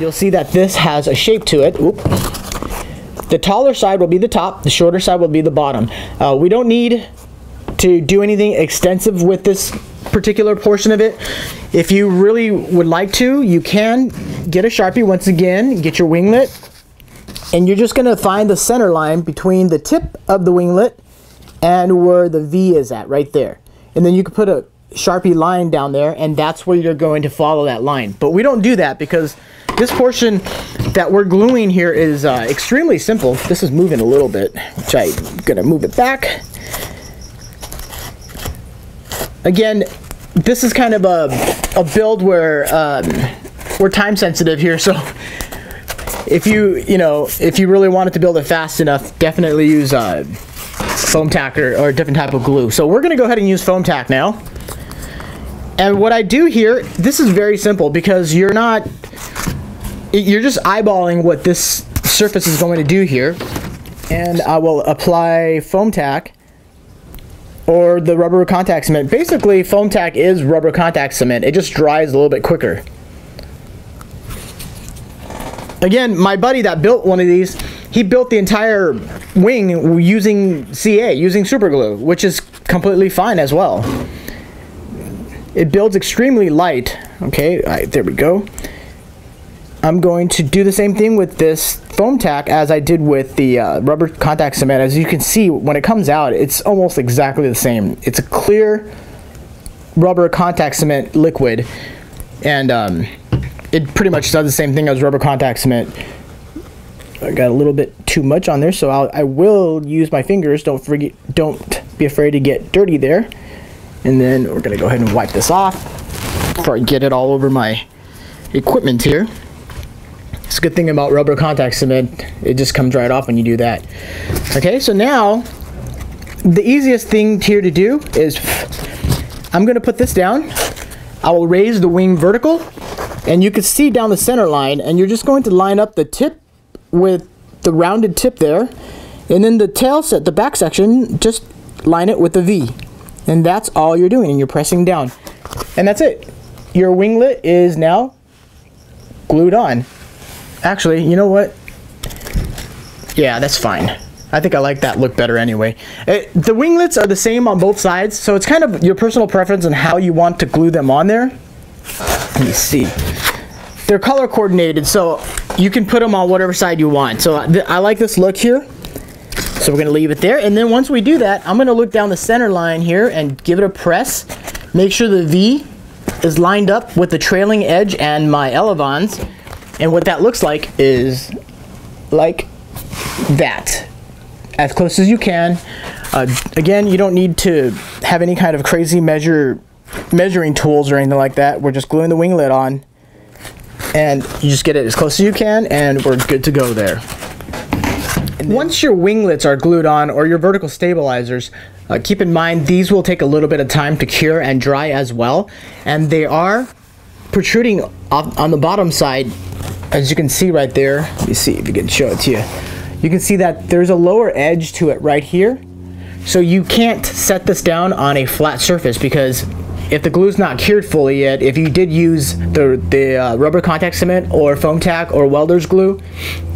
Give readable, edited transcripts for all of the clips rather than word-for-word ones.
you'll see that this has a shape to it. Oop. The taller side will be the top, the shorter side will be the bottom. We don't need to do anything extensive with this particular portion of it. If you really would like to, you can get a Sharpie once again, get your winglet, and you're just gonna find the center line between the tip of the winglet and where the V is at, right there. And then you can put a Sharpie line down there, and that's where you're going to follow that line. But we don't do that because this portion that we're gluing here is extremely simple. This is moving a little bit, which I'm gonna move it back. Again, this is kind of a build where we're time sensitive here, so if you really wanted to build it fast enough, definitely use foam tack or a different type of glue. So we're gonna go ahead and use foam tack now. And what I do here, this is very simple because you're just eyeballing what this surface is going to do here. And I will apply foam tack or the rubber contact cement. Basically, foam tack is rubber contact cement. It just dries a little bit quicker. Again, my buddy that built one of these, he built the entire wing using CA, using super glue, which is completely fine as well. It builds extremely light. Okay, all right, there we go. I'm going to do the same thing with this foam tack as I did with the rubber contact cement. As you can see, when it comes out, it's almost exactly the same. It's a clear rubber contact cement liquid, and it pretty much does the same thing as rubber contact cement. I got a little bit too much on there, so I will use my fingers. Don't be afraid to get dirty there. And then we're gonna go ahead and wipe this off before I get it all over my equipment here. It's a good thing about rubber contact cement, it just comes right off when you do that. Okay, so now the easiest thing here to do is I'm gonna put this down. I will raise the wing vertical, and you can see down the center line, and you're just going to line up the tip with the rounded tip there, and then the tail set, the back section, just line it with the V. And that's all you're doing, and you're pressing down. And that's it. Your winglet is now glued on. Actually, you know what? Yeah, that's fine. I think I like that look better anyway. The winglets are the same on both sides, so it's kind of your personal preference on how you want to glue them on there. Let me see. They're color coordinated, so you can put them on whatever side you want. So I like this look here. So we're going to leave it there, and then once we do that, I'm going to look down the center line here and give it a press. Make sure the V is lined up with the trailing edge and my elevons, and what that looks like is like that, as close as you can. Again, you don't need to have any kind of crazy measuring tools or anything like that. We're just gluing the winglet on, and you just get it as close as you can, and we're good to go there. Once your winglets are glued on, or your vertical stabilizers, keep in mind these will take a little bit of time to cure and dry as well, and they are protruding on the bottom side, as you can see right there. Let me see if you can show it to you. You can see that there's a lower edge to it right here, so you can't set this down on a flat surface, because if the glue's not cured fully yet, if you did use the rubber contact cement or foam tack or welder's glue,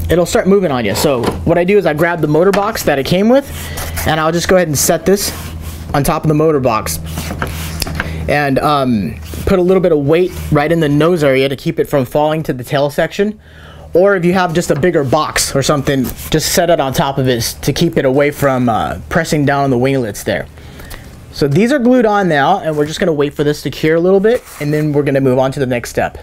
it'll start moving on you. So what I do is I grab the motor box that it came with, and I'll just go ahead and set this on top of the motor box, and put a little bit of weight right in the nose area to keep it from falling to the tail section. Or if you have just a bigger box or something, just set it on top of it to keep it away from pressing down on the winglets there. So these are glued on now, and we're just going to wait for this to cure a little bit, and then we're going to move on to the next step.